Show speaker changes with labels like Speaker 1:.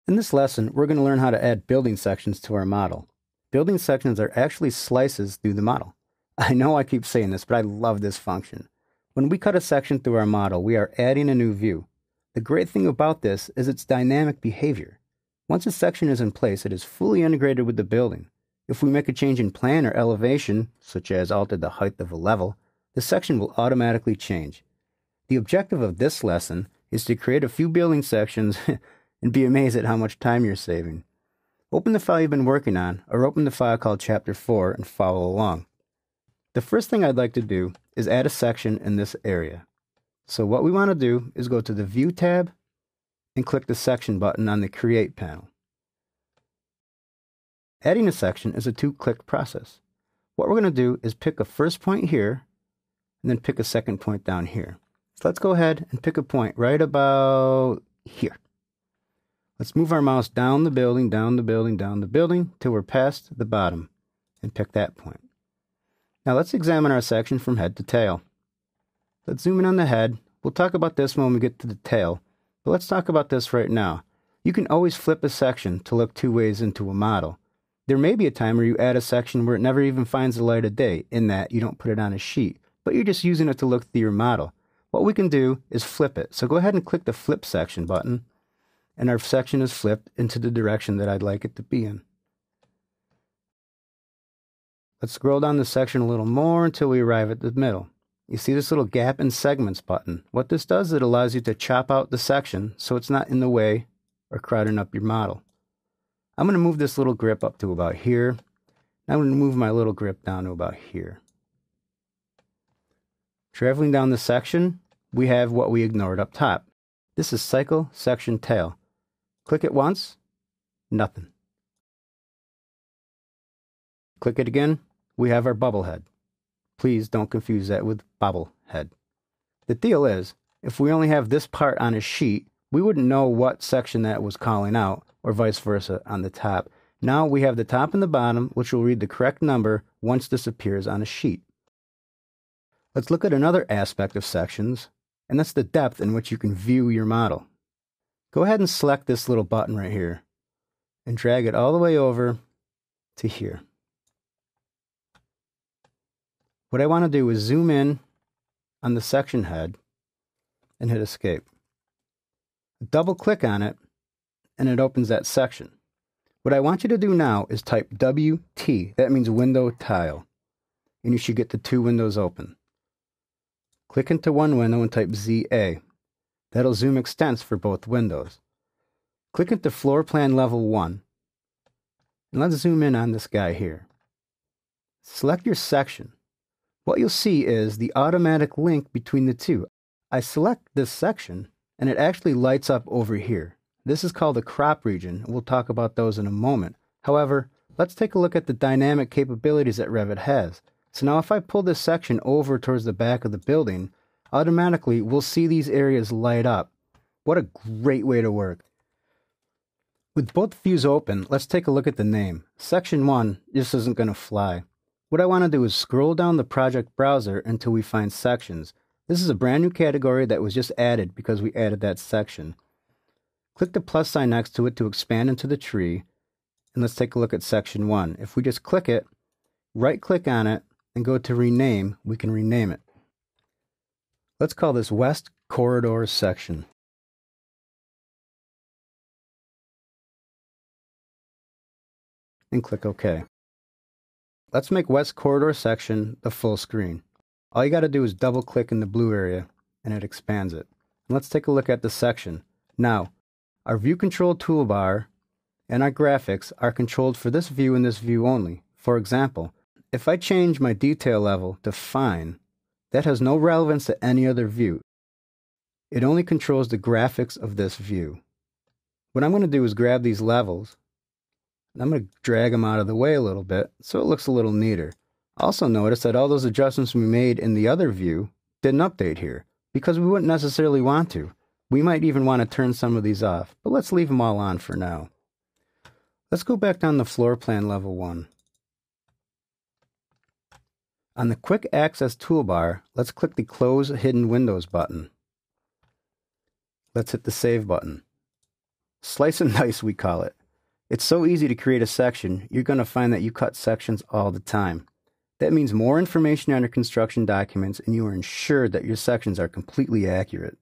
Speaker 1: In this lesson, we're going to learn how to add building sections to our model. Building sections are actually slices through the model. I know I keep saying this, but I love this function. When we cut a section through our model, we are adding a new view. The great thing about this is its dynamic behavior. Once a section is in place, it is fully integrated with the building. If we make a change in plan or elevation, such as alter the height of a level, the section will automatically change. The objective of this lesson is to create a few building sections and be amazed at how much time you're saving. Open the file you've been working on, or open the file called Chapter 4 and follow along. The first thing I'd like to do is add a section in this area. So what we want to do is go to the View tab and click the Section button on the Create panel. Adding a section is a two-click process. What we're going to do is pick a first point here and then pick a second point down here. So let's go ahead and pick a point right about here. Let's move our mouse down the building, down the building, down the building, till we're past the bottom, and pick that point. Now let's examine our section from head to tail. Let's zoom in on the head. We'll talk about this when we get to the tail, but let's talk about this right now. You can always flip a section to look two ways into a model. There may be a time where you add a section where it never even finds the light of day, in that you don't put it on a sheet, but you're just using it to look through your model. What we can do is flip it. So go ahead and click the Flip Section button, and our section is flipped into the direction that I'd like it to be in. Let's scroll down the section a little more until we arrive at the middle. You see this little Gap in Segments button. What this does, it allows you to chop out the section so it's not in the way or crowding up your model. I'm going to move this little grip up to about here. I'm going to move my little grip down to about here. Traveling down the section, we have what we ignored up top. This is Cycle Section Tail. Click it once, nothing. Click it again, we have our bubble head. Please don't confuse that with bobble head. The deal is, if we only have this part on a sheet, we wouldn't know what section that was calling out, or vice versa on the top. Now we have the top and the bottom, which will read the correct number once this appears on a sheet. Let's look at another aspect of sections, and that's the depth in which you can view your model. Go ahead and select this little button right here and drag it all the way over to here. What I want to do is zoom in on the section head and hit Escape. Double click on it and it opens that section. What I want you to do now is type WT, that means window tile, and you should get the two windows open. Click into one window and type ZA. That'll zoom extents for both windows. Click into Floor Plan Level 1. And let's zoom in on this guy here. Select your section. What you'll see is the automatic link between the two. I select this section, and it actually lights up over here. This is called a crop region. We'll talk about those in a moment. However, let's take a look at the dynamic capabilities that Revit has. So now if I pull this section over towards the back of the building, automatically we'll see these areas light up. What a great way to work. With both views open, let's take a look at the name. Section 1 just isn't going to fly. What I want to do is scroll down the project browser until we find sections. This is a brand new category that was just added because we added that section. Click the plus sign next to it to expand into the tree, and let's take a look at section 1. If we just click it, right click on it, and go to rename, we can rename it. Let's call this West Corridor Section. And click OK. Let's make West Corridor Section the full screen. All you got to do is double click in the blue area and it expands it. And let's take a look at the section. Now, our view control toolbar and our graphics are controlled for this view and this view only. For example, if I change my detail level to fine, that has no relevance to any other view. It only controls the graphics of this view. What I'm going to do is grab these levels, and I'm going to drag them out of the way a little bit so it looks a little neater. Also notice that all those adjustments we made in the other view didn't update here, because we wouldn't necessarily want to. We might even want to turn some of these off, but let's leave them all on for now. Let's go back down to Floor Plan Level 1. On the Quick Access toolbar, let's click the Close Hidden Windows button. Let's hit the Save button. Slice and dice, we call it. It's so easy to create a section, you're going to find that you cut sections all the time. That means more information on your construction documents, and you are ensured that your sections are completely accurate.